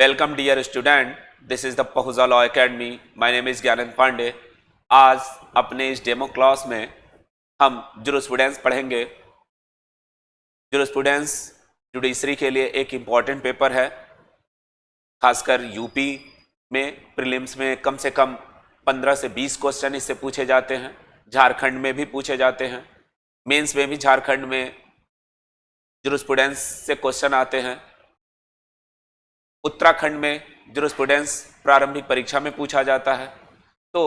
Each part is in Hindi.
Welcome dear student, this is the Pahuja law academy. My name is Gyanand Pandey. आज अपने इस डेमो क्लास में हम जूरिस्प्रूडेंस पढ़ेंगे। जूरिस्प्रूडेंस जुडिशरी के लिए एक इम्पॉर्टेंट पेपर है। खासकर यूपी में प्रीलिम्स में कम से कम 15 से 20 क्वेश्चन इससे पूछे जाते हैं। झारखंड में भी पूछे जाते हैं। मेंस में भी झारखंड में जूरिस्प्रूडेंस से क्वेश्चन आते हैं। उत्तराखंड में जूरिस्प्रूडेंस प्रारंभिक परीक्षा में पूछा जाता है। तो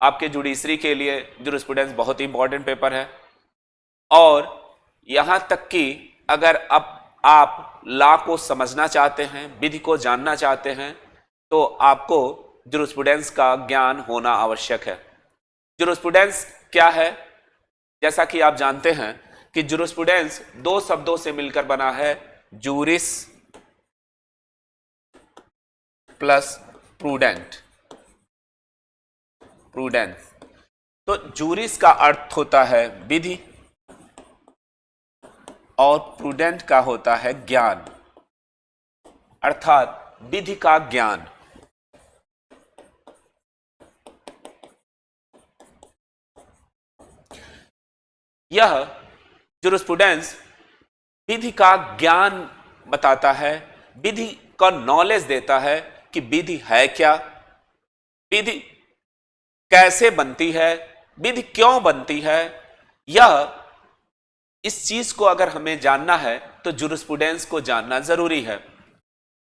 आपके जुडिशरी के लिए जूरिस्प्रूडेंस बहुत ही इंपॉर्टेंट पेपर है। और यहाँ तक कि अगर अब आप लॉ को समझना चाहते हैं, विधि को जानना चाहते हैं, तो आपको जूरिस्प्रूडेंस का ज्ञान होना आवश्यक है। जूरिस्प्रूडेंस क्या है? जैसा कि आप जानते हैं कि जूरिस्प्रूडेंस दो शब्दों से मिलकर बना है, जूरिस प्लस प्रूडेंट। प्रूडेंस तो जूरिस का अर्थ होता है विधि और प्रूडेंट का होता है ज्ञान, अर्थात विधि का ज्ञान। यह जूरिस्प्रूडेंस विधि का ज्ञान बताता है, विधि का नॉलेज देता है कि विधि है क्या, विधि कैसे बनती है, विधि क्यों बनती है। यह इस चीज को अगर हमें जानना है तो जूरिस्प्रूडेंस को जानना जरूरी है।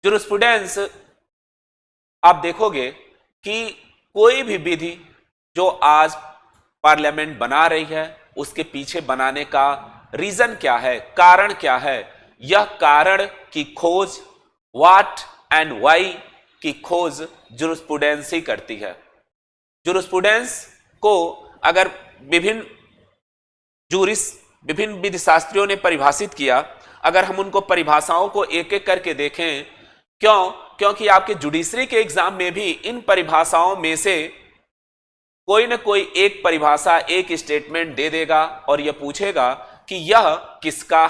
जूरिस्प्रूडेंस आप देखोगे कि कोई भी विधि जो आज पार्लियामेंट बना रही है, उसके पीछे बनाने का रीजन क्या है, कारण क्या है। यह कारण की खोज, व्हाट एंड व्हाई की खोज जूरिस्प्रूडेंस ही करती है। जूरिस्प्रूडेंस को अगर विभिन्न विधि शास्त्रियों ने परिभाषित किया, अगर हम उनको परिभाषाओं को एक एक करके देखें, क्योंकि आपके जुडिशरी के एग्जाम में भी इन परिभाषाओं में से कोई ना कोई एक परिभाषा, एक स्टेटमेंट दे देगा और यह पूछेगा कि यह किसका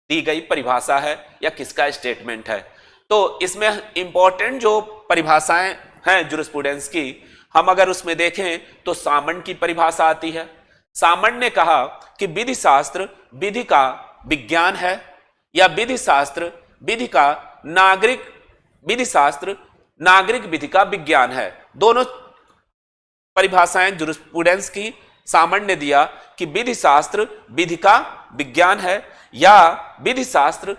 दी गई परिभाषा है या किसका स्टेटमेंट है। तो इसमें इंपॉर्टेंट जो परिभाषाएं हैं जूरिस्प्रूडेंस की, हम अगर उसमें देखें तो सामंत की परिभाषा आती है। सामंत ने कहा कि विधि शास्त्र विधि का विज्ञान है, या विधि शास्त्र विधि का विधि शास्त्र नागरिक विधि का विज्ञान है। दोनों परिभाषाएं जूरिस्प्रूडेंस की सामंत ने दिया कि विधि शास्त्र विधि का विज्ञान है या विधि शास्त्र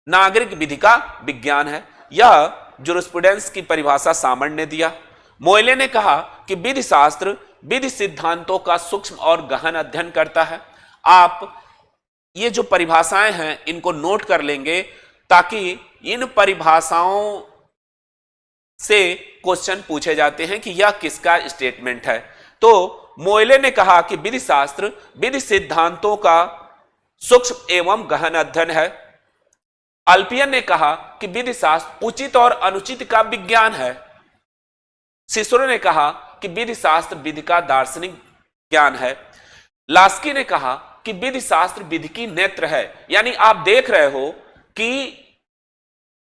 नागरिक विधि का विज्ञान है। यह जूरिस्प्रूडेंस की परिभाषा सामंत ने दिया। मोएले ने कहा कि विधि शास्त्र विधि सिद्धांतों का सूक्ष्म और गहन अध्ययन करता है। आप ये जो परिभाषाएं हैं इनको नोट कर लेंगे, ताकि इन परिभाषाओं से क्वेश्चन पूछे जाते हैं कि यह किसका स्टेटमेंट है। तो मोएले ने कहा कि विधि शास्त्र विधि सिद्धांतों का सूक्ष्म एवं गहन अध्ययन है। अल्पियन ने कहा कि विधि शास्त्र उचित और अनुचित का विज्ञान है। सिसरो ने कहा कि विधि शास्त्र विधि का दार्शनिक ज्ञान है। लास्की ने कहा कि विधि शास्त्र विधि की नेत्र है। यानी आप देख रहे हो कि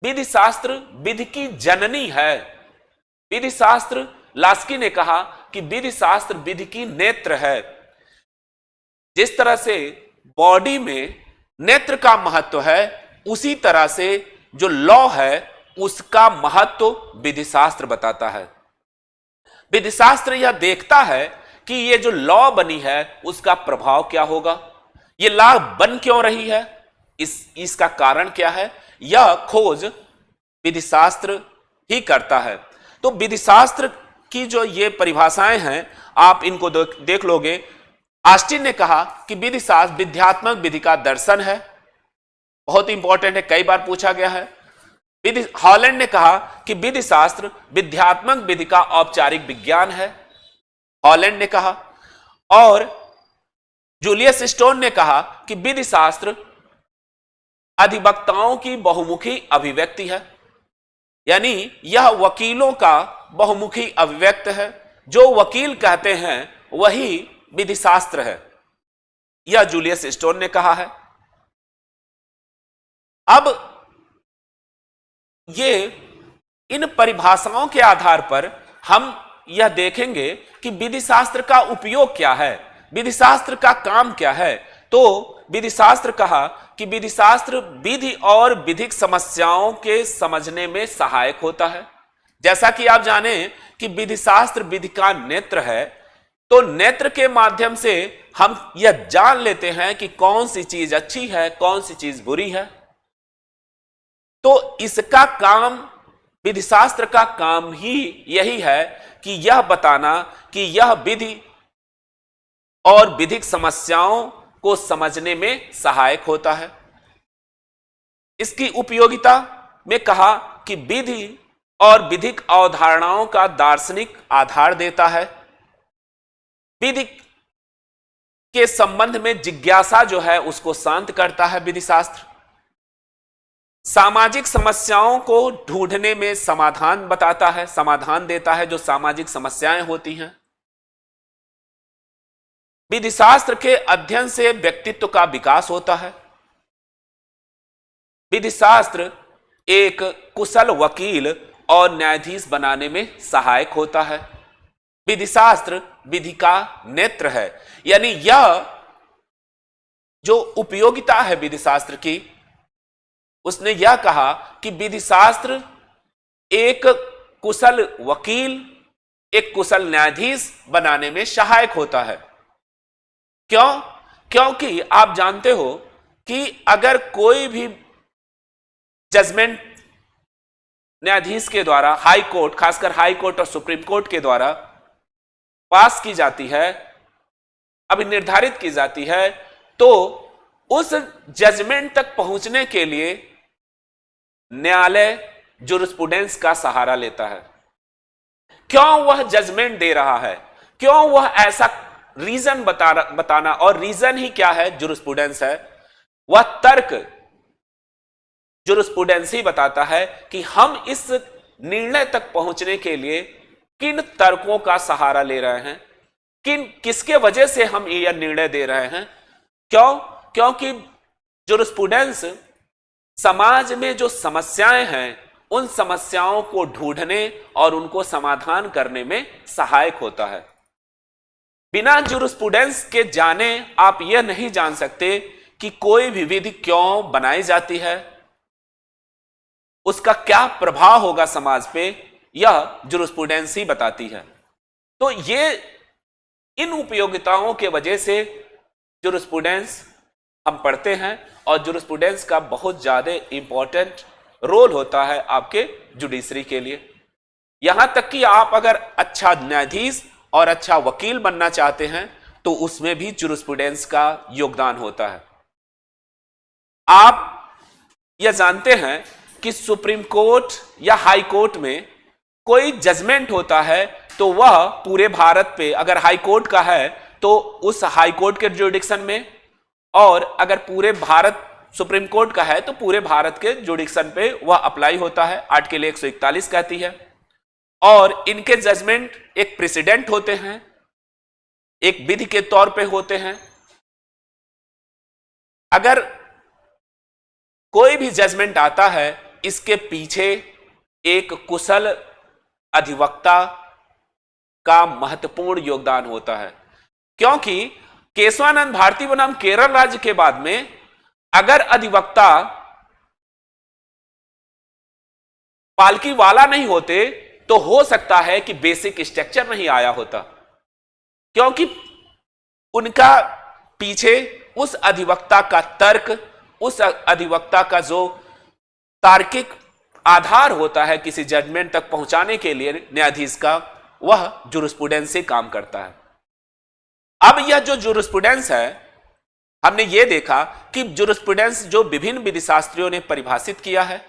विधि शास्त्र विधि की जननी है। विधि शास्त्र, लास्की ने कहा कि विधि शास्त्र विधि की नेत्र है। जिस तरह से बॉडी में नेत्र का महत्व है, उसी तरह से जो लॉ है उसका महत्व विधि शास्त्र बताता है। विधि शास्त्र यह देखता है कि ये जो लॉ बनी है उसका प्रभाव क्या होगा, ये लॉ बन क्यों रही है, इसका कारण क्या है। यह खोज विधि शास्त्र ही करता है। तो विधि शास्त्र की जो ये परिभाषाएं हैं, आप इनको देख लोगे। ऑस्टिन ने कहा कि विधि शास्त्र विध्यात्मक विधि का दर्शन है। बहुत इंपॉर्टेंट है, कई बार पूछा गया है। हॉलैंड ने कहा कि विधि शास्त्र विध्यात्मक विधि का औपचारिक विज्ञान है। हॉलैंड ने कहा। और जूलियस स्टोन ने कहा कि विधि शास्त्र अधिवक्ताओं की बहुमुखी अभिव्यक्ति है। यानी यह वकीलों का बहुमुखी अभिव्यक्ति है। जो वकील कहते हैं वही विधि शास्त्र है, यह जूलियस स्टोन ने कहा है। अब ये इन परिभाषाओं के आधार पर हम यह देखेंगे कि विधि शास्त्र का उपयोग क्या है, विधि शास्त्र का काम क्या है। तो विधि शास्त्र कहा कि विधि शास्त्र विधि और विधिक समस्याओं के समझने में सहायक होता है। जैसा कि आप जाने कि विधि शास्त्र विधि का नेत्र है, तो नेत्र के माध्यम से हम यह जान लेते हैं कि कौन सी चीज अच्छी है, कौन सी चीज बुरी है। तो इसका काम, विधि शास्त्र का काम ही यही है कि यह बताना कि यह विधि और विधिक समस्याओं को समझने में सहायक होता है। इसकी उपयोगिता में कहा कि विधि और विधिक अवधारणाओं का दार्शनिक आधार देता है। विधि के संबंध में जिज्ञासा जो है उसको शांत करता है विधि शास्त्र। सामाजिक समस्याओं को ढूंढने में समाधान बताता है, समाधान देता है जो सामाजिक समस्याएं होती हैं। विधि शास्त्र के अध्ययन से व्यक्तित्व का विकास होता है। विधि शास्त्र एक कुशल वकील और न्यायाधीश बनाने में सहायक होता है। विधि शास्त्र विधि का नेत्र है, यानी यह जो उपयोगिता है विधि शास्त्र की, उसने यह कहा कि विधि शास्त्र एक कुशल वकील, एक कुशल न्यायाधीश बनाने में सहायक होता है। क्यों? क्योंकि आप जानते हो कि अगर कोई भी जजमेंट न्यायाधीश के द्वारा, हाई कोर्ट, खासकर हाई कोर्ट और सुप्रीम कोर्ट के द्वारा पास की जाती है, अभी निर्धारित की जाती है, तो उस जजमेंट तक पहुंचने के लिए न्यायालय जुरिस्प्रूडेंस का सहारा लेता है। क्यों वह जजमेंट दे रहा है, क्यों वह ऐसा रीजन बताना, और रीजन ही क्या है? जुरिस्प्रूडेंस है। वह तर्क जुरिस्प्रूडेंस ही बताता है कि हम इस निर्णय तक पहुंचने के लिए किन तर्कों का सहारा ले रहे हैं, किसके वजह से हम यह निर्णय दे रहे हैं। क्यों? क्योंकि जुरिस्प्रूडेंस समाज में जो समस्याएं हैं उन समस्याओं को ढूंढने और उनको समाधान करने में सहायक होता है। बिना जुरिस्प्रूडेंस के जाने आप यह नहीं जान सकते कि कोई भी विधि क्यों बनाई जाती है, उसका क्या प्रभाव होगा समाज पे, यह जुरिस्प्रूडेंस ही बताती है। तो ये इन उपयोगिताओं के वजह से जुरिस्प्रूडेंस हम पढ़ते हैं, और जुरिस्प्रूडेंस का बहुत ज्यादा इंपॉर्टेंट रोल होता है आपके जुडिशरी के लिए। यहां तक कि आप अगर अच्छा न्यायाधीश और अच्छा वकील बनना चाहते हैं तो उसमें भी जुरिस्प्रूडेंस का योगदान होता है। आप यह जानते हैं कि सुप्रीम कोर्ट या हाई कोर्ट में कोई जजमेंट होता है तो वह पूरे भारत पे, अगर हाई कोर्ट का है तो उस हाई कोर्ट के जुरिडिक्शन में, और अगर पूरे भारत सुप्रीम कोर्ट का है तो पूरे भारत के जुरिडिक्शन पे वह अप्लाई होता है, आर्टिकल 141 कहती है। और इनके जजमेंट एक प्रेसिडेंट होते हैं, एक विधि के तौर पे होते हैं। अगर कोई भी जजमेंट आता है, इसके पीछे एक कुशल अधिवक्ता का महत्वपूर्ण योगदान होता है। क्योंकि केशवानंद भारती बनाम केरल राज्य के बाद में अगर अधिवक्ता पालकी वाला नहीं होते तो हो सकता है कि बेसिक स्ट्रक्चर नहीं आया होता, क्योंकि उनका पीछे उस अधिवक्ता का तर्क, उस अधिवक्ता का जो तार्किक आधार होता है किसी जजमेंट तक पहुंचाने के लिए न्यायाधीश का, वह जुरिस्प्रूडेंस से काम करता है। अब यह जो जुरिस्प्रूडेंस है, हमने यह देखा कि जुरिस्प्रूडेंस जो विभिन्न विधिशास्त्रियों ने परिभाषित किया है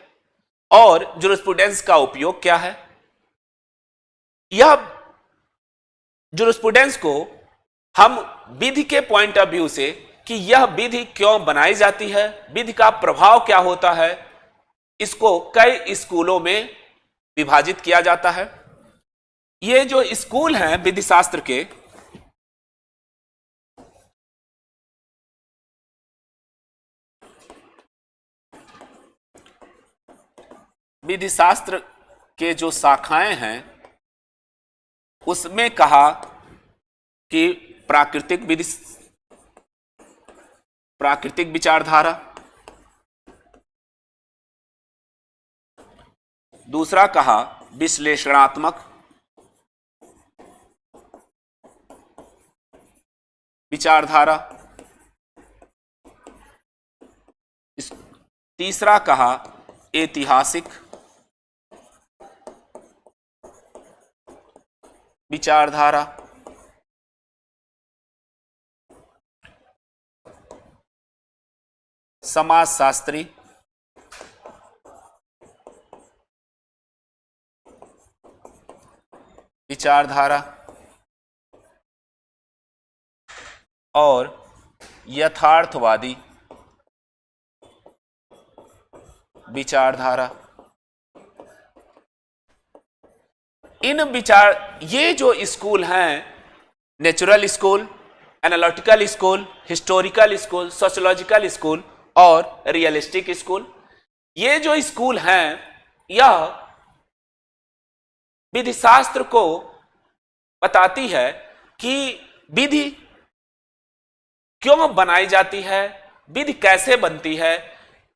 और जुरिस्प्रूडेंस का उपयोग क्या है। यह जुरिस्प्रूडेंस को हम विधि के पॉइंट ऑफ व्यू से कि यह विधि क्यों बनाई जाती है, विधि का प्रभाव क्या होता है, इसको कई स्कूलों में विभाजित किया जाता है। ये जो स्कूल हैं विधि शास्त्र के, विधि शास्त्र के जो शाखाएं हैं उसमें कहा कि प्राकृतिक विचारधारा, दूसरा कहा विश्लेषणात्मक विचारधारा, तीसरा कहा ऐतिहासिक विचारधारा, समाजशास्त्री, विचारधारा और यथार्थवादी विचारधारा। ये जो स्कूल हैं, natural school, analytical school, historical school, sociological school और रियलिस्टिक स्कूल, ये जो स्कूल हैं यह विधि शास्त्र को बताती है कि विधि क्यों बनाई जाती है, विधि कैसे बनती है।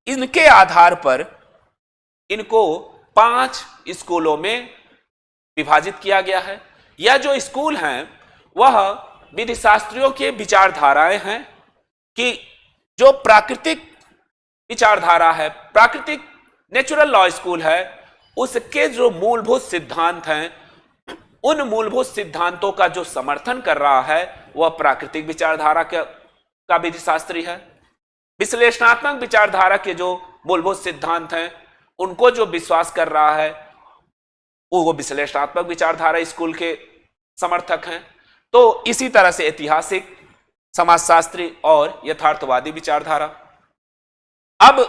इनके आधार पर इनको 5 स्कूलों में विभाजित किया गया है। यह जो स्कूल हैं वह विधि शास्त्रियों के विचारधाराएं हैं कि जो प्राकृतिक विचारधारा है, प्राकृतिक नेचुरल लॉ स्कूल है, उसके जो मूलभूत सिद्धांत हैं, उन मूलभूत सिद्धांतों का जो समर्थन कर रहा है वह प्राकृतिक विचारधारा का विधि शास्त्री है। विश्लेषणात्मक विचारधारा के जो मूलभूत सिद्धांत हैं उनको जो विश्वास कर रहा है वो विश्लेषणात्मक विचारधारा स्कूल के समर्थक हैं। तो इसी तरह से ऐतिहासिक, समाजशास्त्री और यथार्थवादी विचारधारा। अब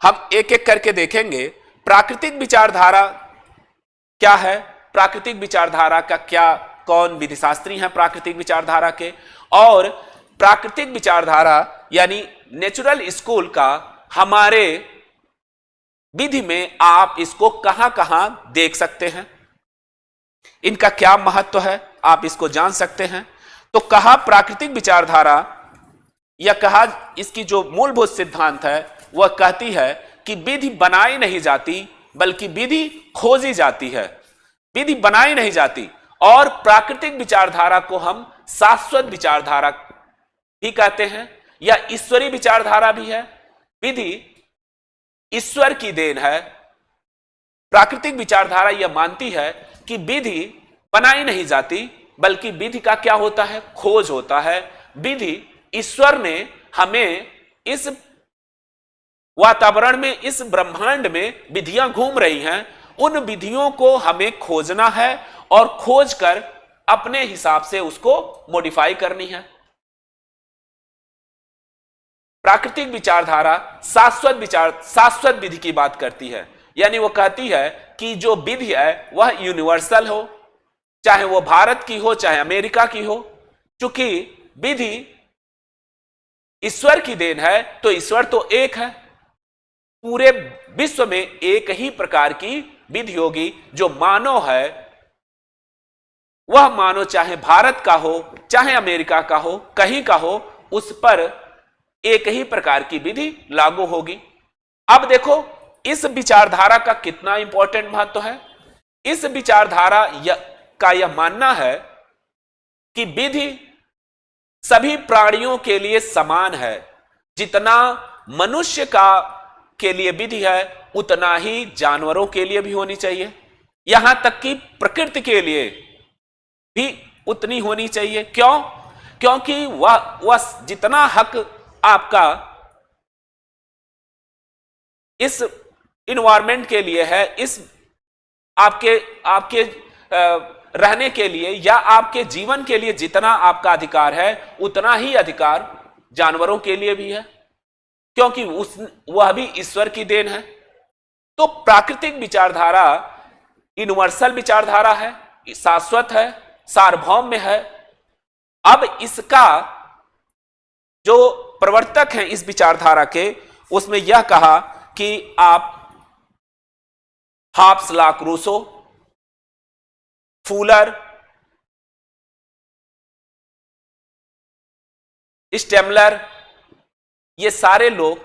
हम एक एक करके देखेंगे प्राकृतिक विचारधारा क्या है, प्राकृतिक विचारधारा का क्या, कौन विधिशास्त्री हैं प्राकृतिक विचारधारा के, और प्राकृतिक विचारधारा यानी नेचुरल स्कूल का हमारे विधि में आप इसको कहां कहां देख सकते हैं, इनका क्या महत्व है, आप इसको जान सकते हैं। तो कहा प्राकृतिक विचारधारा या कहा इसकी जो मूलभूत सिद्धांत है वह कहती है कि विधि बनाई नहीं जाती बल्कि विधि खोजी जाती है। विधि बनाई नहीं जाती, और प्राकृतिक विचारधारा को हम शाश्वत विचारधारा भी कहते हैं या ईश्वरीय विचारधारा भी है। विधि ईश्वर की देन है। प्राकृतिक विचारधारा यह मानती है कि विधि बनाई नहीं जाती बल्कि विधि का क्या होता है, खोज होता है। विधि, ईश्वर ने हमें इस वातावरण में, इस ब्रह्मांड में विधियां घूम रही हैं, उन विधियों को हमें खोजना है और खोज कर अपने हिसाब से उसको मॉडिफाई करनी है। प्राकृतिक विचारधारा शाश्वत विधि की बात करती है, यानी वो कहती है कि जो विधि है वह यूनिवर्सल हो, चाहे वो भारत की हो चाहे अमेरिका की हो। चूंकि विधि ईश्वर की देन है तो ईश्वर तो एक है, पूरे विश्व में एक ही प्रकार की विधि होगी। जो मानव है वह मानव चाहे भारत का हो चाहे अमेरिका का हो, कहीं का हो, उस पर एक ही प्रकार की विधि लागू होगी। अब देखो इस विचारधारा का कितना इंपॉर्टेंट महत्व है। इस विचारधारा का यह मानना है कि विधि सभी प्राणियों के लिए समान है। जितना मनुष्य के लिए विधि है उतना ही जानवरों के लिए भी होनी चाहिए, यहां तक कि प्रकृति के लिए भी उतनी होनी चाहिए। क्यों? क्योंकि वह जितना हक आपका इस इन्वायरमेंट के लिए है, इस आपके रहने के लिए या आपके जीवन के लिए जितना आपका अधिकार है उतना ही अधिकार जानवरों के लिए भी है, क्योंकि वह भी ईश्वर की देन है। तो प्राकृतिक विचारधारा यूनिवर्सल विचारधारा है, शाश्वत है, सार्वभौम में है। अब इसका जो प्रवर्तक हैं इस विचारधारा के, उसमें यह कहा कि आप हाब्स ला क्रूसो, फूलर, स्टेमलर, ये सारे लोग,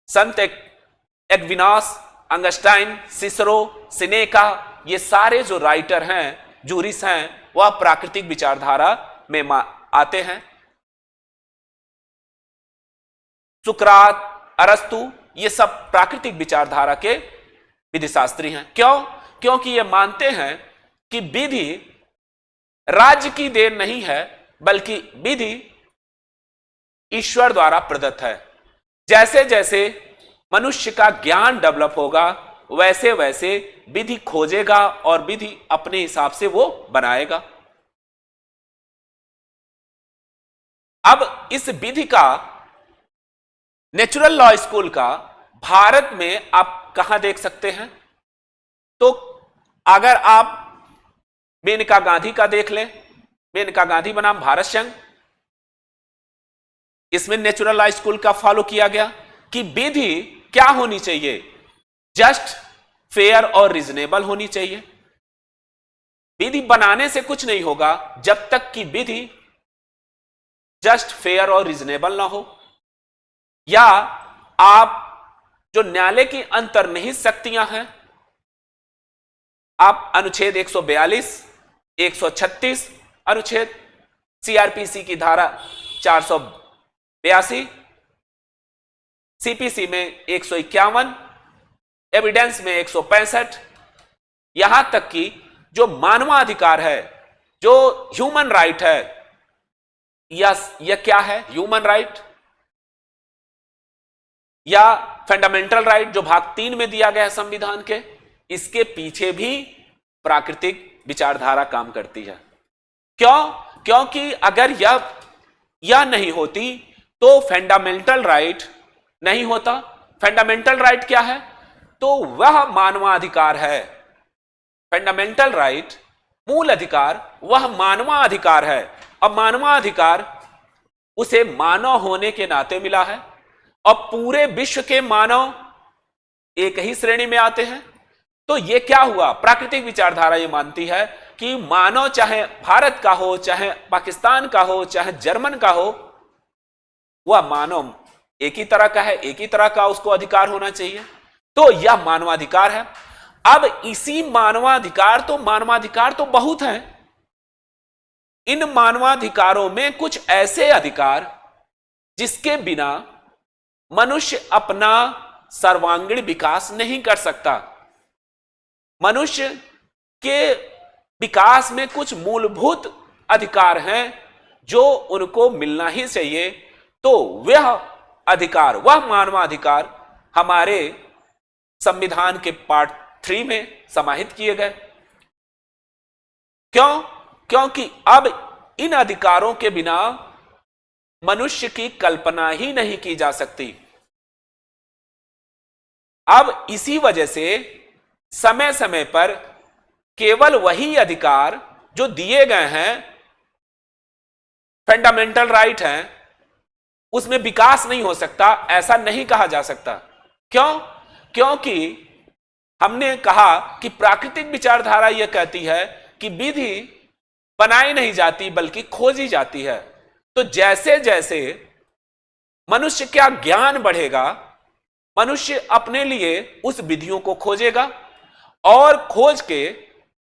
संत एक्विनास, अंगस्टाइन, सिसरो, सिनेका, ये सारे जो राइटर हैं, जूरिस हैं, वह प्राकृतिक विचारधारा में आते हैं। सुकरात, अरस्तु, ये सब प्राकृतिक विचारधारा के विधिशास्त्री हैं। क्यों? क्योंकि ये मानते हैं कि विधि राज्य की देन नहीं है, बल्कि विधि ईश्वर द्वारा प्रदत्त है। जैसे जैसे मनुष्य का ज्ञान डेवलप होगा, वैसे वैसे विधि खोजेगा और विधि अपने हिसाब से वो बनाएगा। अब इस विधि का, नेचुरल लॉ स्कूल का, भारत में आप कहां देख सकते हैं? तो अगर आप मेनका गांधी का देख लें, मेनका गांधी बनाम भारत संघ, इसमें नेचुरल लॉ स्कूल का फॉलो किया गया कि विधि क्या होनी चाहिए? जस्ट, फेयर और रीजनेबल होनी चाहिए। विधि बनाने से कुछ नहीं होगा जब तक कि विधि जस्ट, फेयर और रीजनेबल ना हो, या आप जो न्यायालय की अंतर्निहित शक्तियां हैं, आप अनुच्छेद 142, 136, अनुच्छेद सीआरपीसी की धारा 482, सीपीसी में 151, एविडेंस में 165, यहां तक कि जो मानवाधिकार है, जो ह्यूमन राइट है, यह क्या है? ह्यूमन राइट या फंडामेंटल राइट जो भाग 3 में दिया गया है संविधान के, इसके पीछे भी प्राकृतिक विचारधारा काम करती है। क्यों? क्योंकि अगर यह नहीं होती तो फंडामेंटल राइट नहीं होता। फंडामेंटल राइट क्या है? तो वह मानवाधिकार है। फंडामेंटल राइट, मूल अधिकार, वह मानवाधिकार है। अब मानवाधिकार उसे मानव होने के नाते मिला है, और पूरे विश्व के मानव एक ही श्रेणी में आते हैं। तो यह क्या हुआ? प्राकृतिक विचारधारा यह मानती है कि मानव चाहे भारत का हो, चाहे पाकिस्तान का हो, चाहे जर्मन का हो, वह मानव एक ही तरह का है, एक ही तरह का उसको अधिकार होना चाहिए। तो यह मानवाधिकार है। अब इसी मानवाधिकार तो बहुत हैं। इन मानवाधिकारों में कुछ ऐसे अधिकार जिसके बिना मनुष्य अपना सर्वांगीण विकास नहीं कर सकता। मनुष्य के विकास में कुछ मूलभूत अधिकार हैं जो उनको मिलना ही चाहिए। तो वह अधिकार, वह मानवाधिकार हमारे संविधान के पार्ट 3 में समाहित किए गए। क्यों? क्योंकि अब इन अधिकारों के बिना मनुष्य की कल्पना ही नहीं की जा सकती। अब इसी वजह से समय समय पर केवल वही अधिकार जो दिए गए हैं, फंडामेंटल राइट हैं, उसमें विकास नहीं हो सकता, ऐसा नहीं कहा जा सकता। क्यों? क्योंकि हमने कहा कि प्राकृतिक विचारधारा यह कहती है कि विधि बनाई नहीं जाती बल्कि खोजी जाती है। तो जैसे जैसे मनुष्य का ज्ञान बढ़ेगा, मनुष्य अपने लिए उस विधियों को खोजेगा और खोज के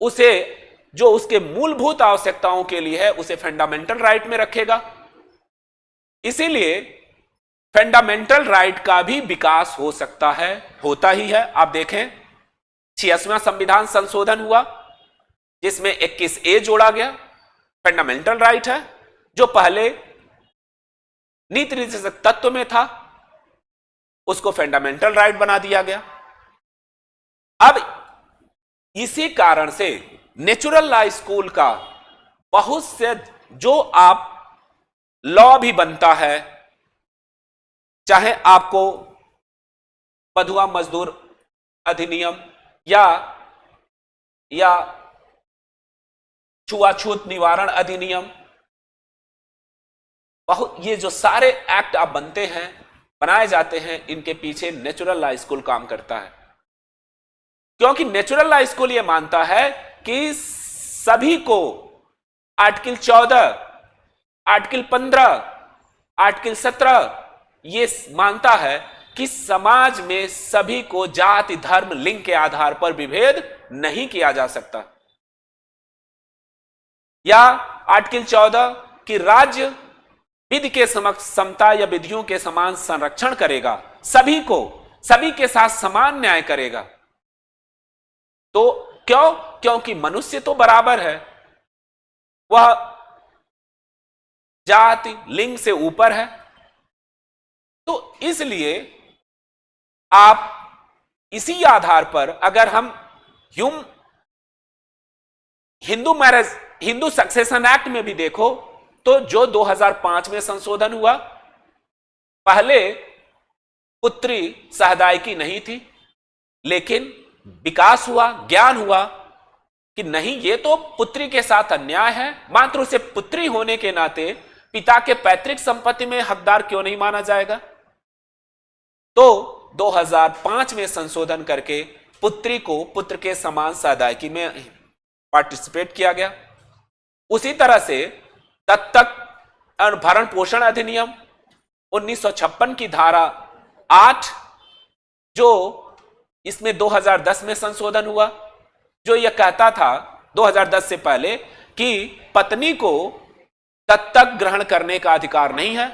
उसे, जो उसके मूलभूत आवश्यकताओं के लिए है, उसे फंडामेंटल राइट में रखेगा। इसीलिए फंडामेंटल राइट का भी विकास हो सकता है, होता ही है। आप देखें 86वां संविधान संशोधन हुआ जिसमें 21A जोड़ा गया, फंडामेंटल राइट है, जो पहले नीति निर्देशक तत्व में था उसको फंडामेंटल राइट बना दिया गया। अब इसी कारण से नेचुरल लॉ स्कूल का बहुत से जो आप लॉ भी बनता है, चाहे आपको बंधुआ मजदूर अधिनियम या छुआछूत निवारण अधिनियम, बहुत ये जो सारे एक्ट आप बनते हैं, बनाए जाते हैं, इनके पीछे नेचुरल लॉ स्कूल काम करता है। क्योंकि नेचुरल लॉ स्कूल यह मानता है कि सभी को आर्टिकल 14, आर्टिकल 15, आर्टिकल 17 ये मानता है कि समाज में सभी को जाति, धर्म, लिंग के आधार पर विभेद नहीं किया जा सकता। या आर्टिकल 14 कि राज्य विधि के समक्ष समता या विधियों के समान संरक्षण करेगा, सभी को, सभी के साथ समान न्याय करेगा। तो क्यों? क्योंकि मनुष्य तो बराबर है, वह जाति, लिंग से ऊपर है। तो इसलिए आप इसी आधार पर अगर हम हिंदू सक्सेशन एक्ट में भी देखो तो जो 2005 में संशोधन हुआ, पहले पुत्री सहदायकी नहीं थी, लेकिन विकास हुआ, ज्ञान हुआ कि नहीं, ये तो पुत्री के साथ अन्याय है, मात्र उसे पुत्री होने के नाते पिता के पैतृक संपत्ति में हकदार क्यों नहीं माना जाएगा। तो 2005 में संशोधन करके पुत्री को पुत्र के समान सहदायकी में पार्टिसिपेट किया गया। उसी तरह से दत्तक भरण पोषण अधिनियम 1956 की धारा 8, जो इसमें 2010 में संशोधन हुआ, जो यह कहता था 2010 से पहले कि पत्नी को दत्तक ग्रहण करने का अधिकार नहीं है।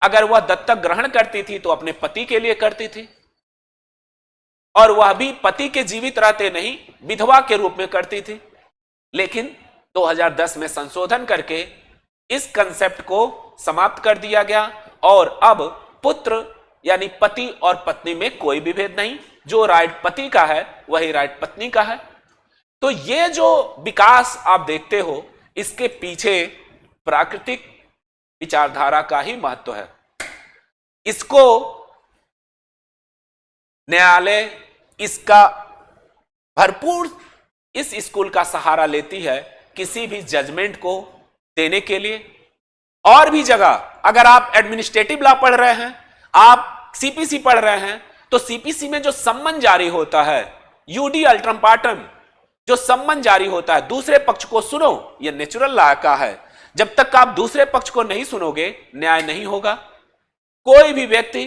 अगर वह दत्तक ग्रहण करती थी तो अपने पति के लिए करती थी, और वह भी पति के जीवित रहते नहीं, विधवा के रूप में करती थी। लेकिन 2010 में संशोधन करके इस कंसेप्ट को समाप्त कर दिया गया और अब पुत्र यानी पति और पत्नी में कोई विभेद नहीं, जो राइट पति का है वही राइट पत्नी का है। तो ये जो विकास आप देखते हो, इसके पीछे प्राकृतिक विचारधारा का ही महत्व है। इसको न्यायालय इसका भरपूर इस स्कूल का सहारा लेती है किसी भी जजमेंट को देने के लिए। और भी जगह अगर आप एडमिनिस्ट्रेटिव लॉ पढ़ रहे हैं, आप सीपीसी पढ़ रहे हैं, तो सीपीसी में जो सम्मन जारी होता है, यूडी अल्ट्रम पार्टम, जो सम्मन जारी होता है, दूसरे पक्ष को सुनो, यह नेचुरल लॉ का है। जब तक आप दूसरे पक्ष को नहीं सुनोगे, न्याय नहीं होगा। कोई भी व्यक्ति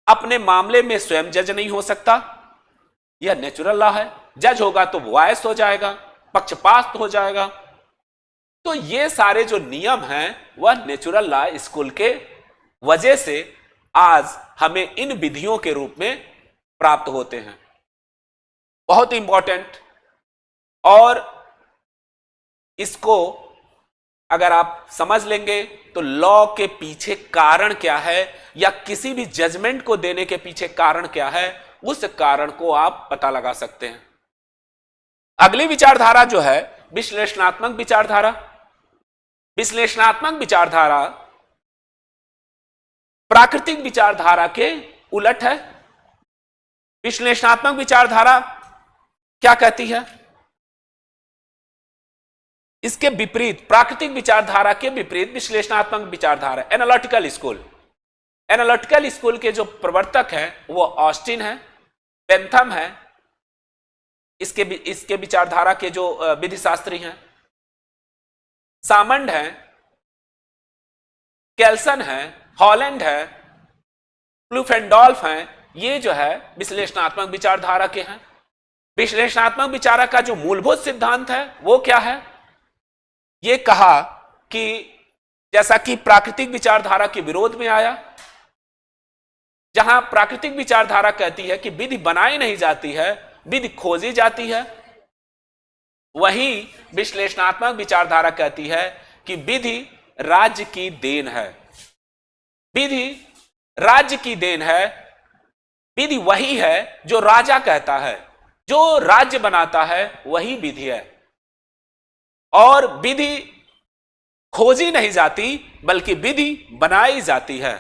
अपने मामले में स्वयं जज नहीं हो सकता, यह नेचुरल लॉ है। जज होगा तो वॉयस हो जाएगा, पक्षपात हो जाएगा। तो ये सारे जो नियम हैं वह नेचुरल लॉ स्कूल के वजह से आज हमें इन विधियों के रूप में प्राप्त होते हैं। बहुत इंपॉर्टेंट। और इसको अगर आप समझ लेंगे तो लॉ के पीछे कारण क्या है, या किसी भी जजमेंट को देने के पीछे कारण क्या है, उस कारण को आप पता लगा सकते हैं। अगली विचारधारा जो है विश्लेषणात्मक विचारधारा। विश्लेषणात्मक विचारधारा प्राकृतिक विचारधारा के उलट है। विश्लेषणात्मक विचारधारा क्या कहती है? इसके विपरीत, प्राकृतिक विचारधारा के विपरीत विश्लेषणात्मक विचारधारा, एनालिटिकल स्कूल। एनालिटिकल स्कूल के जो प्रवर्तक हैं वो ऑस्टिन है, बेंथम है, इसके विचारधारा के जो विधिशास्त्री हैं, सामंड है, केल्सन है, हॉलैंड है, प्लूफेंडॉल्फ हैं। ये जो है विश्लेषणात्मक विचारधारा के हैं। विश्लेषणात्मक विचार का जो मूलभूत सिद्धांत है वो क्या है? ये कहा कि जैसा कि प्राकृतिक विचारधारा के विरोध में आया, जहां प्राकृतिक विचारधारा कहती है कि विधि बनाई नहीं जाती है, विधि खोजी जाती है, वहीं विश्लेषणात्मक विचारधारा कहती है कि विधि राज्य की देन है। विधि राज्य की देन है। विधि वही है जो राजा कहता है, जो राज्य बनाता है वही विधि है। और विधि खोजी नहीं जाती बल्कि विधि बनाई जाती है।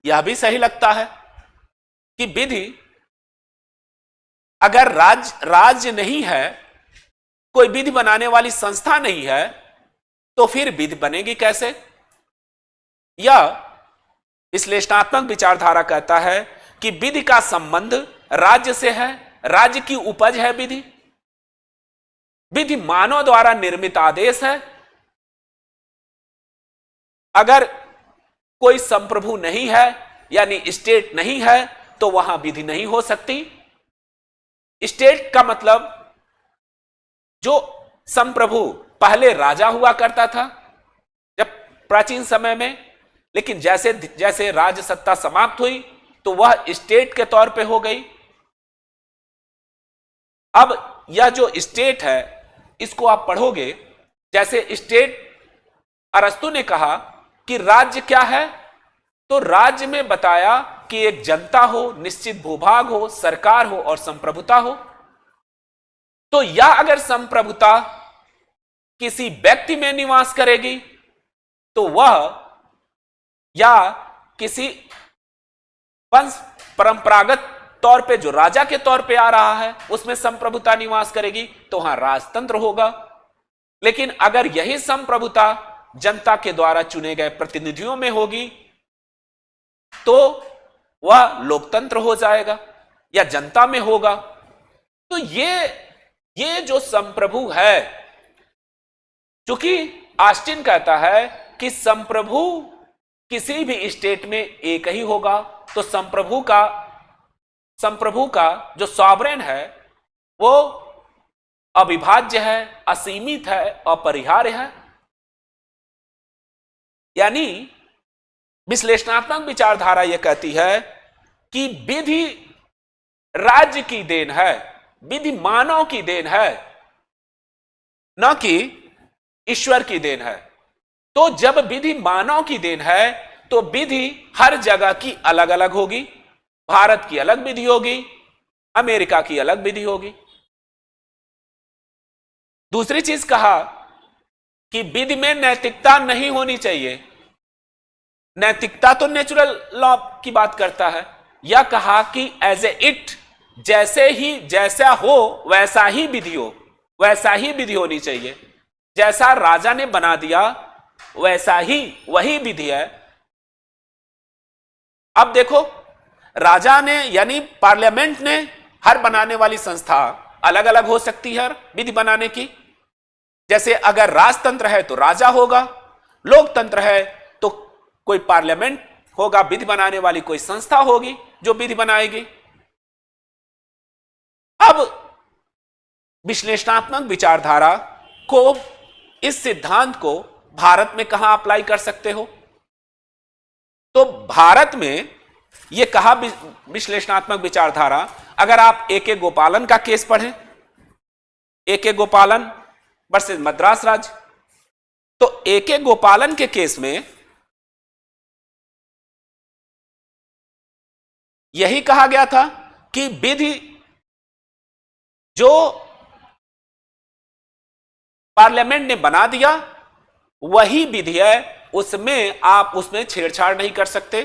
यह भी सही लगता है कि विधि अगर राज्य नहीं है, कोई विधि बनाने वाली संस्था नहीं है, तो फिर विधि बनेगी कैसे? यह विश्लेषणात्मक विचारधारा कहता है कि विधि का संबंध राज्य से है, राज्य की उपज है विधि। विधि मानव द्वारा निर्मित आदेश है। अगर कोई संप्रभु नहीं है यानी स्टेट नहीं है तो वहां विधि नहीं हो सकती। स्टेट का मतलब जो संप्रभु पहले राजा हुआ करता था जब प्राचीन समय में, लेकिन जैसे जैसे राज सत्ता समाप्त हुई तो वह स्टेट के तौर पे हो गई। अब यह जो स्टेट है इसको आप पढ़ोगे, जैसे स्टेट अरस्तु ने कहा कि राज्य क्या है, तो राज्य में बताया कि एक जनता हो, निश्चित भूभाग हो, सरकार हो और संप्रभुता हो। तो यह अगर संप्रभुता किसी व्यक्ति में निवास करेगी तो वह या किसी वंश परंपरागत तौर पे जो राजा के तौर पे आ रहा है उसमें संप्रभुता निवास करेगी तो वहां राजतंत्र होगा। लेकिन अगर यही संप्रभुता जनता के द्वारा चुने गए प्रतिनिधियों में होगी तो वह लोकतंत्र हो जाएगा या जनता में होगा। तो ये जो संप्रभु है, चूंकि ऑस्टिन कहता है कि संप्रभु किसी भी स्टेट में एक ही होगा, तो संप्रभु का जो सॉवरेन है वो अविभाज्य है, असीमित है, अपरिहार्य है। यानी विश्लेषणात्मक विचारधारा यह कहती है कि विधि राज्य की देन है, विधि मानव की देन है, न कि ईश्वर की देन है। तो जब विधि मानव की देन है तो विधि हर जगह की अलग अलग होगी। भारत की अलग विधि होगी, अमेरिका की अलग विधि होगी। दूसरी चीज कहा कि विधि में नैतिकता नहीं होनी चाहिए। नैतिकता तो नेचुरल लॉ की बात करता है। यह कहा कि एज ए इट, जैसा हो वैसा ही विधि हो, वैसा ही विधि होनी चाहिए। जैसा राजा ने बना दिया वैसा ही वही विधि है। अब देखो, राजा ने यानी पार्लियामेंट ने हर बनाने वाली संस्था अलग अलग हो सकती है विधि बनाने की। जैसे अगर राजतंत्र है तो राजा होगा, लोकतंत्र है तो कोई पार्लियामेंट होगा, विधि बनाने वाली कोई संस्था होगी जो विधि बनाएगी। अब विश्लेषणात्मक विचारधारा को, इस सिद्धांत को भारत में कहां अप्लाई कर सकते हो? तो भारत में यह कहा विश्लेषणात्मक विचारधारा, अगर आप ए.के. गोपालन का केस पढ़ें, ए.के. गोपालन वर्सेस मद्रास राज्य, तो ए.के. गोपालन के केस में यही कहा गया था कि विधि जो पार्लियामेंट ने बना दिया वही विधि है, उसमें छेड़छाड़ नहीं कर सकते।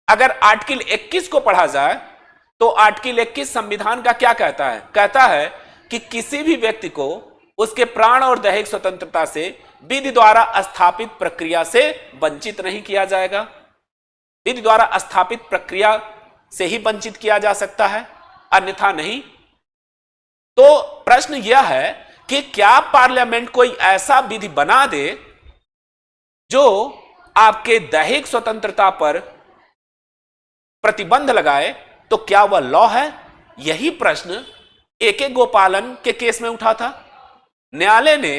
अगर आर्टिकल 21 को पढ़ा जाए तो आर्टिकल 21 संविधान का क्या कहता है? कहता है कि किसी भी व्यक्ति को उसके प्राण और दैहिक स्वतंत्रता से विधि द्वारा स्थापित प्रक्रिया से वंचित नहीं किया जाएगा। विधि द्वारा स्थापित प्रक्रिया से ही वंचित किया जा सकता है, अन्यथा नहीं। तो प्रश्न यह है कि क्या पार्लियामेंट कोई ऐसा विधि बना दे जो आपके दैहिक स्वतंत्रता पर प्रतिबंध लगाए, तो क्या वह लॉ है? यही प्रश्न ए.के. गोपालन के केस में उठा था। न्यायालय ने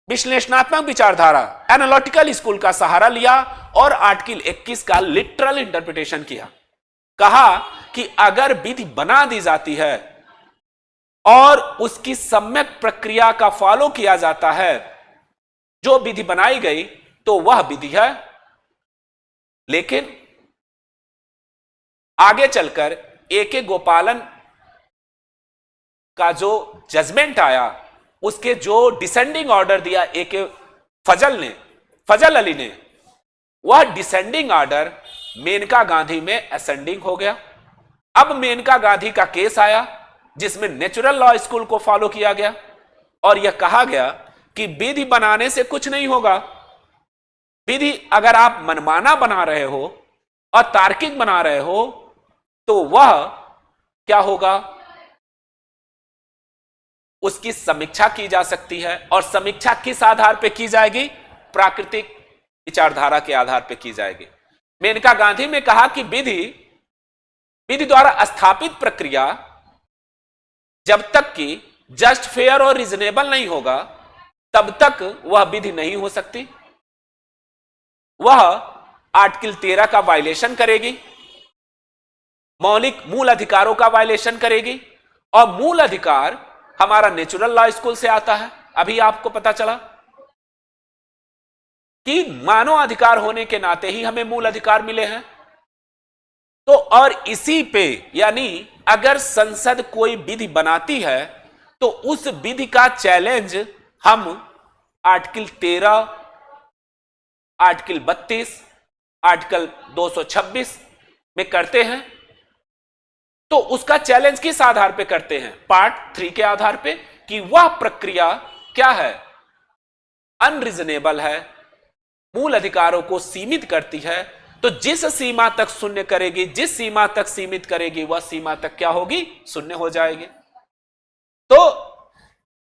विश्लेषणात्मक विचारधारा, एनालिटिकल स्कूल का सहारा लिया और आर्टिकल 21 का लिटरल इंटरप्रिटेशन किया। कहा कि अगर विधि बना दी जाती है और उसकी सम्यक प्रक्रिया का फॉलो किया जाता है, जो विधि बनाई गई, तो वह विधि है। लेकिन आगे चलकर ए.के. गोपालन का जो जजमेंट आया, उसके जो डिसेंडिंग ऑर्डर दिया ए.के. फजल अली ने, वह डिसेंडिंग ऑर्डर मेनका गांधी में असेंडिंग हो गया। अब मेनका गांधी का केस आया जिसमें नेचुरल लॉ स्कूल को फॉलो किया गया और यह कहा गया कि विधि बनाने से कुछ नहीं होगा। विधि अगर आप मनमाना बना रहे हो और तार्किक बना रहे हो तो वह क्या होगा, उसकी समीक्षा की जा सकती है। और समीक्षा किस आधार पर की जाएगी? प्राकृतिक विचारधारा के आधार पर की जाएगी। मेनका गांधी ने कहा कि विधि द्वारा स्थापित प्रक्रिया जब तक कि जस्ट, फेयर और रीजनेबल नहीं होगा तब तक वह विधि नहीं हो सकती। वह आर्टिकल 13 का वायलेशन करेगी, मौलिक मूल अधिकारों का वायलेशन करेगी। और मूल अधिकार हमारा नेचुरल लॉ स्कूल से आता है। अभी आपको पता चला कि मानव अधिकार होने के नाते ही हमें मूल अधिकार मिले हैं। तो और इसी पे, यानी अगर संसद कोई विधि बनाती है तो उस विधि का चैलेंज हम आर्टिकल 13, आर्टिकल 32, आर्टिकल 226 में करते हैं। तो उसका चैलेंज किस आधार पे करते हैं? पार्ट 3 के आधार पे, कि वह प्रक्रिया क्या है, अनरीजनेबल है, मूल अधिकारों को सीमित करती है। तो जिस सीमा तक शून्य करेगी, जिस सीमा तक सीमित करेगी, वह सीमा तक क्या होगी? शून्य हो जाएगी। तो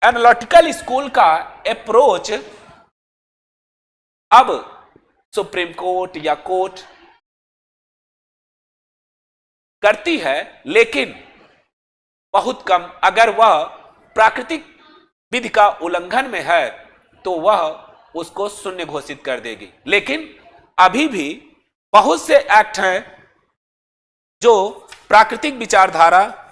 एनालिटिकल स्कूल का अप्रोच अब सुप्रीम कोर्ट या कोर्ट करती है, लेकिन बहुत कम। अगर वह प्राकृतिक विधि का उल्लंघन में है तो वह उसको शून्य घोषित कर देगी। लेकिन अभी भी बहुत से एक्ट हैं जो प्राकृतिक विचारधारा,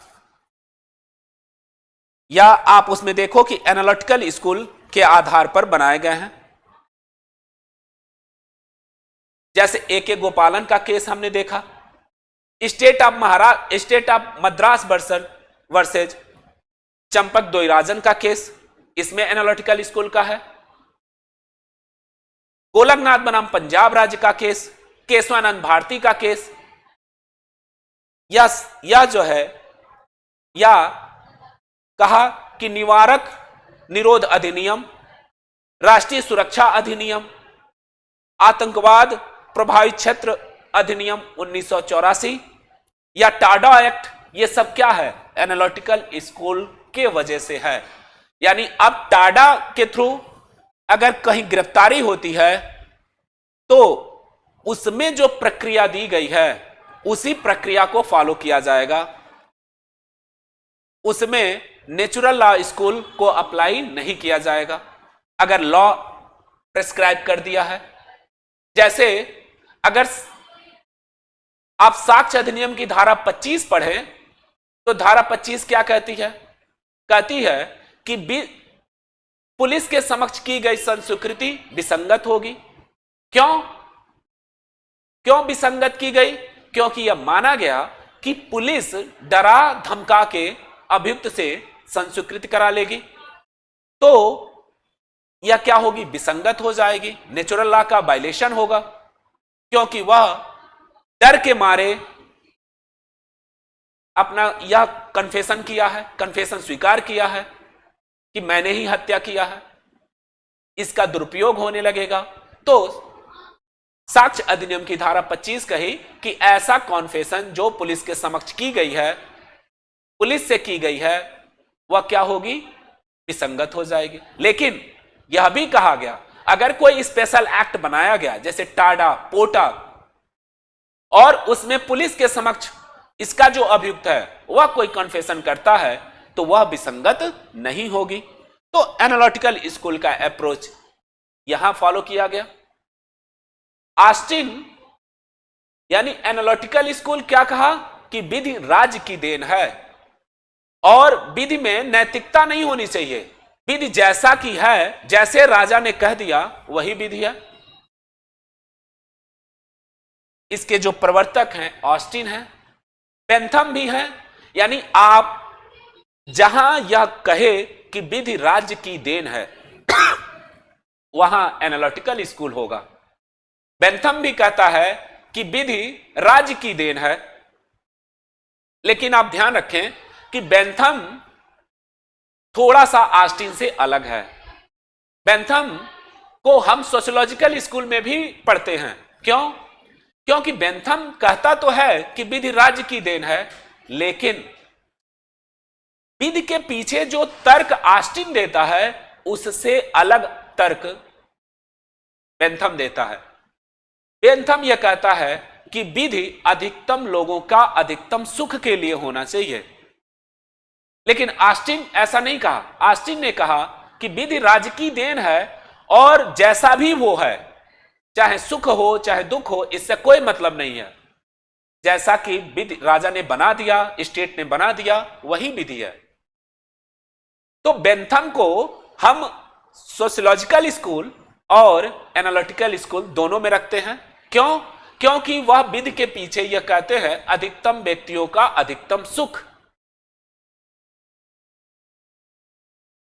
या आप उसमें देखो कि एनालिटिकल स्कूल के आधार पर बनाए गए हैं। जैसे ए.के. गोपालन का केस हमने देखा, state of Madras versus Champak Dorairajan का केस, इसमें एनालिटिकल स्कूल का है। गोलकनाथ बनाम पंजाब राज्य का केस, केशवानंद भारती का केस, या जो है, या कहा कि निवारक निरोध अधिनियम, राष्ट्रीय सुरक्षा अधिनियम, आतंकवाद प्रभावित क्षेत्र अधिनियम 1984 या टाडा एक्ट, ये सब क्या है? एनालिटिकल स्कूल के वजह से है। यानी अब टाडा के थ्रू अगर कहीं गिरफ्तारी होती है तो उसमें जो प्रक्रिया दी गई है उसी प्रक्रिया को फॉलो किया जाएगा, उसमें नेचुरल लॉ स्कूल को अप्लाई नहीं किया जाएगा अगर लॉ प्रेस्क्राइब कर दिया है। जैसे अगर आप साक्ष्य अधिनियम की धारा 25 पढ़ें तो धारा 25 क्या कहती है? कहती है कि पुलिस के समक्ष की गई संस्वीकृति विसंगत होगी। क्यों विसंगत की गई? क्योंकि यह माना गया कि पुलिस डरा धमका के अभियुक्त से संस्वीकृति करा लेगी, तो यह क्या होगी? विसंगत हो जाएगी, नेचुरल लॉ का वायलेशन होगा, क्योंकि वह डर के मारे अपना यह कन्फेशन किया है, कन्फेशन स्वीकार किया है कि मैंने ही हत्या किया है, इसका दुरुपयोग होने लगेगा। तो साक्ष्य अधिनियम की धारा 25 कही कि ऐसा कॉन्फेशन जो पुलिस के समक्ष की गई है, पुलिस से की गई है, वह क्या होगी? विसंगत हो जाएगी। लेकिन यह भी कहा गया अगर कोई स्पेशल एक्ट बनाया गया जैसे टाडा, पोटा, और उसमें पुलिस के समक्ष इसका जो अभियुक्त है वह कोई कन्फेशन करता है तो वह विसंगत नहीं होगी। तो एनालिटिकल स्कूल का अप्रोच यहां फॉलो किया गया। ऑस्टिन यानी एनालिटिकल स्कूल क्या कहा कि विधि राज्य की देन है और विधि में नैतिकता नहीं होनी चाहिए, विधि जैसा की है, जैसे राजा ने कह दिया वही विधि है। इसके जो प्रवर्तक हैं ऑस्टिन हैं, बेंथम भी हैं। यानी आप जहां यह कहे कि विधि राज्य की देन है वहां एनालिटिकल स्कूल होगा। बेंथम भी कहता है कि विधि राज्य की देन है, लेकिन आप ध्यान रखें कि बेंथम थोड़ा सा ऑस्टिन से अलग है। बेंथम को हम सोशियोलॉजिकल स्कूल में भी पढ़ते हैं। क्यों? क्योंकि बेंथम कहता तो है कि विधि राज्य की देन है, लेकिन विधि के पीछे जो तर्क ऑस्टिन देता है उससे अलग तर्क बेंथम देता है। बेंथम यह कहता है कि विधि अधिकतम लोगों का अधिकतम सुख के लिए होना चाहिए, लेकिन ऑस्टिन ऐसा नहीं कहा। ऑस्टिन ने कहा कि विधि राज्य की देन है और जैसा भी वो है, चाहे सुख हो चाहे दुख हो, इससे कोई मतलब नहीं है। जैसा कि विधि राजा ने बना दिया, स्टेट ने बना दिया, वही विधि है। तो बेंथम को हम सोशियोलॉजिकल स्कूल और एनालिटिकल स्कूल दोनों में रखते हैं। क्यों? क्योंकि वह विधि के पीछे यह कहते हैं अधिकतम व्यक्तियों का अधिकतम सुख।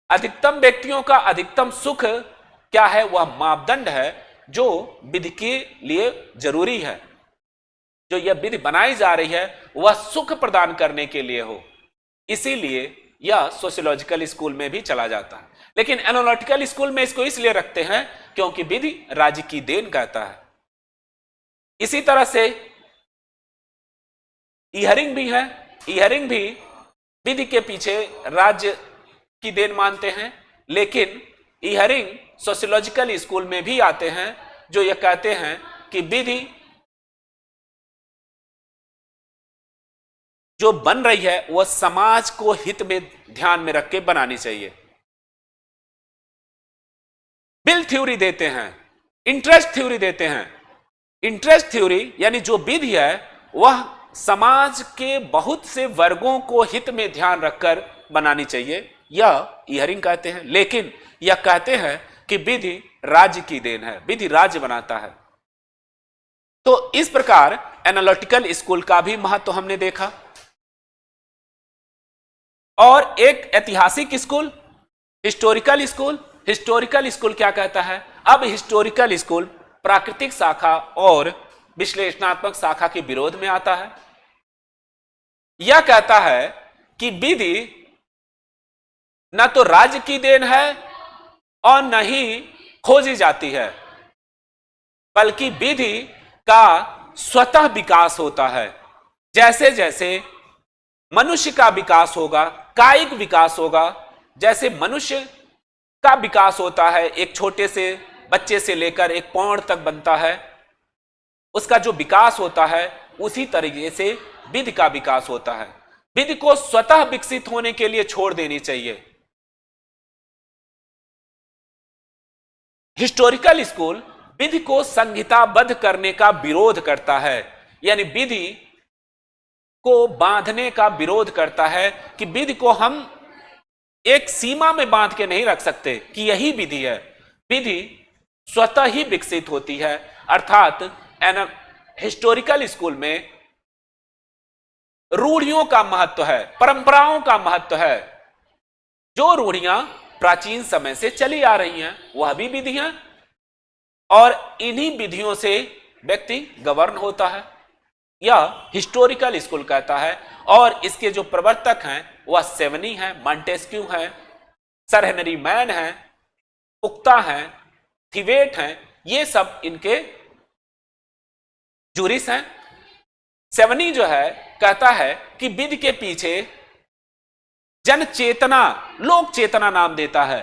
अधिकतम व्यक्तियों का अधिकतम सुख क्या है? वह मापदंड है जो विधि के लिए जरूरी है। जो यह विधि बनाई जा रही है वह सुख प्रदान करने के लिए हो, इसीलिए यह सोशियोलॉजिकल स्कूल में भी चला जाता है। लेकिन एनालिटिकल स्कूल में इसको इसलिए रखते हैं क्योंकि विधि राज्य की देन कहता है। इसी तरह से ईहरिंग भी है। ईहरिंग भी विधि के पीछे राज्य की देन मानते हैं, लेकिन ईहरिंग सोशियोलॉजिकल स्कूल में भी आते हैं जो यह कहते हैं कि विधि जो बन रही है वह समाज को हित में ध्यान में रख के बनानी चाहिए। बिल थ्योरी देते हैं, इंटरेस्ट थ्योरी देते हैं। इंटरेस्ट थ्योरी यानी जो विधि है वह समाज के बहुत से वर्गों को हित में ध्यान रखकर बनानी चाहिए, यह ईहरिंग कहते हैं। लेकिन यह कहते हैं कि विधि राज्य की देन है, विधि राज्य बनाता है। तो इस प्रकार एनालिटिकल स्कूल का भी महत्व हमने देखा। और एक ऐतिहासिक school, historical school. Historical school क्या कहता है? अब हिस्टोरिकल स्कूल प्राकृतिक शाखा और विश्लेषणात्मक शाखा के विरोध में आता है। यह कहता है कि विधि न तो राज्य की देन है और न ही खोजी जाती है, बल्कि विधि का स्वतः विकास होता है। जैसे जैसे मनुष्य का विकास होगा, कायिक विकास होगा, जैसे मनुष्य का विकास होता है, एक छोटे से बच्चे से लेकर एक पौंड तक बनता है, उसका जो विकास होता है उसी तरीके से विधि का विकास होता है। विधि को स्वतः विकसित होने के लिए छोड़ देनी चाहिए। हिस्टोरिकल स्कूल विधि को संहिताबद्ध करने का विरोध करता है, यानी विधि को बांधने का विरोध करता है कि विधि को हम एक सीमा में बांध के नहीं रख सकते कि यही विधि है। विधि स्वतः ही विकसित होती है। अर्थात हिस्टोरिकल स्कूल में रूढ़ियों का महत्व है, परंपराओं का महत्व है। जो रूढ़ियां प्राचीन समय से चली आ रही हैं वह भी विधि हैं, और इन्हीं विधियों से व्यक्ति गवर्न होता है, यह हिस्टोरिकल स्कूल कहता है। और इसके जो प्रवर्तक हैं वह सेवनी है, मॉन्टेस्क्यू है, सर हेनरी मैन है, पुख्ता है, थिवेट हैं, ये सब इनके जूरिस हैं। सेवनी जो है कहता है कि विधि के पीछे जन चेतना, लोक चेतना नाम देता है।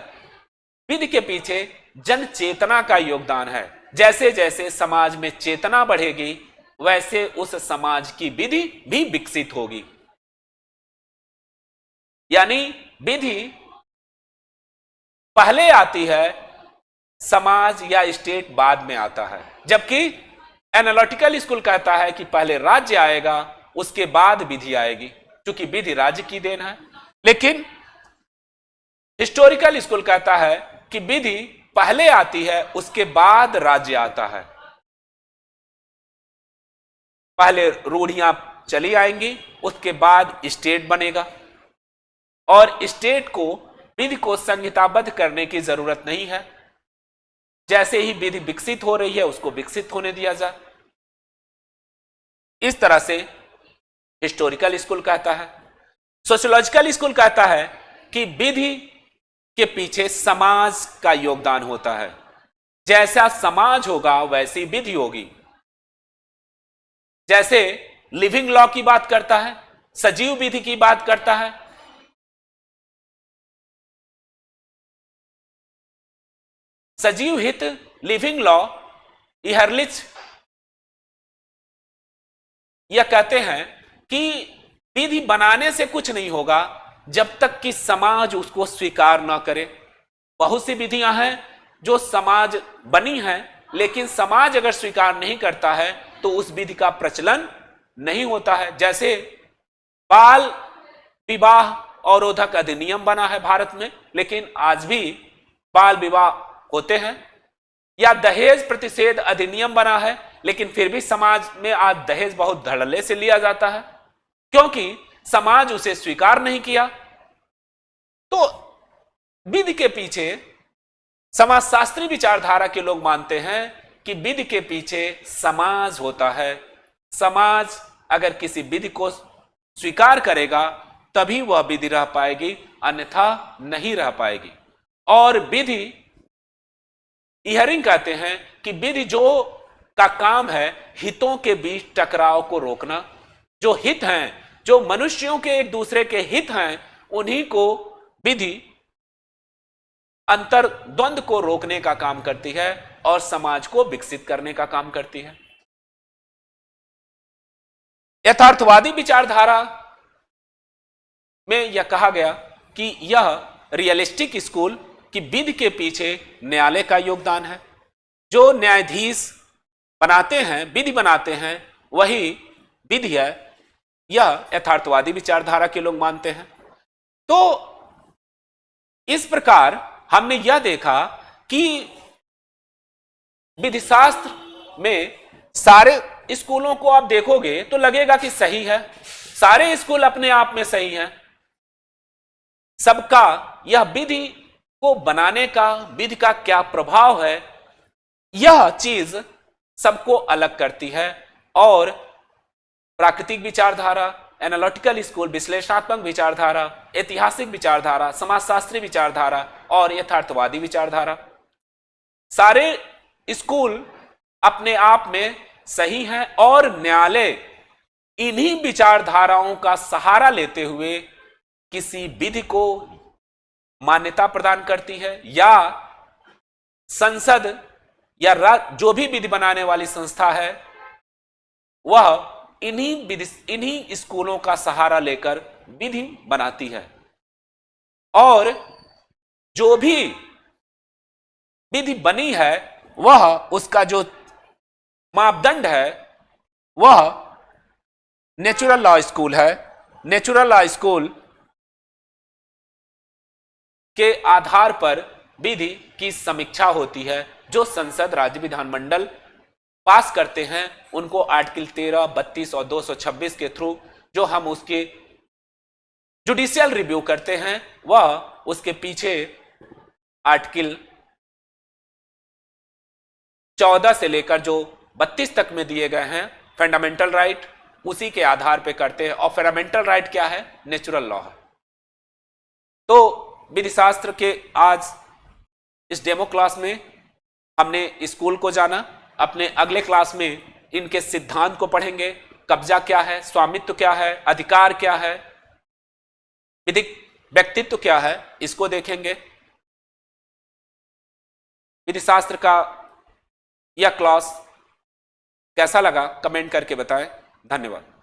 विधि के पीछे जन चेतना का योगदान है। जैसे जैसे समाज में चेतना बढ़ेगी वैसे उस समाज की विधि भी विकसित होगी। यानी विधि पहले आती है, समाज या स्टेट बाद में आता है। जबकि एनालिटिकल स्कूल कहता है कि पहले राज्य आएगा उसके बाद विधि आएगी, क्योंकि विधि राज्य की देन है। लेकिन हिस्टोरिकल स्कूल कहता है कि विधि पहले आती है उसके बाद राज्य आता है। पहले रूढ़ियां चली आएंगी, उसके बाद स्टेट बनेगा, और स्टेट को विधि को संहिताबद्ध करने की जरूरत नहीं है। जैसे ही विधि विकसित हो रही है उसको विकसित होने दिया जाए। इस तरह से हिस्टोरिकल स्कूल कहता है। सोशियोलॉजिकल स्कूल कहता है कि विधि के पीछे समाज का योगदान होता है। जैसा समाज होगा वैसी विधि होगी। जैसे लिविंग लॉ की बात करता है, सजीव विधि की बात करता है, सजीव हित, लिविंग लॉ, इहर्लिच यह कहते हैं कि विधि बनाने से कुछ नहीं होगा जब तक कि समाज उसको स्वीकार ना करे। बहुत सी विधियां हैं जो समाज बनी हैं, लेकिन समाज अगर स्वीकार नहीं करता है तो उस विधि का प्रचलन नहीं होता है। जैसे बाल विवाह अवरोधक अधिनियम बना है भारत में, लेकिन आज भी बाल विवाह होते हैं। या दहेज प्रतिषेध अधिनियम बना है, लेकिन फिर भी समाज में आज दहेज बहुत धड़ल्ले से लिया जाता है, क्योंकि समाज उसे स्वीकार नहीं किया। तो विधि के पीछे समाजशास्त्री विचारधारा के लोग मानते हैं कि विधि के पीछे समाज होता है। समाज अगर किसी विधि को स्वीकार करेगा तभी वह विधि रह पाएगी, अन्यथा नहीं रह पाएगी। और विधि इहरिंग कहते हैं कि विधि जो का काम है हितों के बीच टकराव को रोकना। जो हित हैं, जो मनुष्यों के एक दूसरे के हित हैं, उन्हीं को विधि अंतर द्वंद्व को रोकने का काम करती है और समाज को विकसित करने का काम करती है। यथार्थवादी विचारधारा में यह कहा गया कि यह रियलिस्टिक स्कूल की विधि के पीछे न्यायालय का योगदान है। जो न्यायाधीश बनाते हैं, विधि बनाते हैं, वही विधि है, यह यथार्थवादी विचारधारा के लोग मानते हैं। तो इस प्रकार हमने यह देखा कि विधिशास्त्र में सारे स्कूलों को आप देखोगे तो लगेगा कि सही है, सारे स्कूल अपने आप में सही हैं। सबका यह विधि को बनाने का, विधि का क्या प्रभाव है, यह चीज सबको अलग करती है। और प्राकृतिक विचारधारा, एनालिटिकल स्कूल, विश्लेषणात्मक विचारधारा, ऐतिहासिक विचारधारा, समाजशास्त्री विचारधारा और यथार्थवादी विचारधारा, सारे स्कूल अपने आप में सही हैं। और न्यायालय इन्हीं विचारधाराओं का सहारा लेते हुए किसी विधि को मान्यता प्रदान करती है, या संसद या जो भी विधि बनाने वाली संस्था है वह इन्हीं स्कूलों का सहारा लेकर विधि बनाती है। और जो भी विधि बनी है वह, उसका जो मापदंड है वह नेचुरल लॉ स्कूल है। नेचुरल लॉ स्कूल के आधार पर विधि की समीक्षा होती है। जो संसद, राज्य विधानमंडल पास करते हैं उनको आर्टिकल 13, 32 और 226 के थ्रू जो हम उसके जुडिशियल रिव्यू करते हैं, वह उसके पीछे आर्टिकल 14 से लेकर जो 32 तक में दिए गए हैं फंडामेंटल राइट, उसी के आधार पर करते हैं। और फंडामेंटल राइट क्या है? नेचुरल लॉ है। तो विधिशास्त्र के आज इस डेमो क्लास में हमने स्कूल को जाना। अपने अगले क्लास में इनके सिद्धांत को पढ़ेंगे। कब्जा क्या है, स्वामित्व क्या है, अधिकार क्या है, विधिक व्यक्तित्व क्या है, इसको देखेंगे। विधिशास्त्र का यह क्लास कैसा लगा कमेंट करके बताएं। धन्यवाद।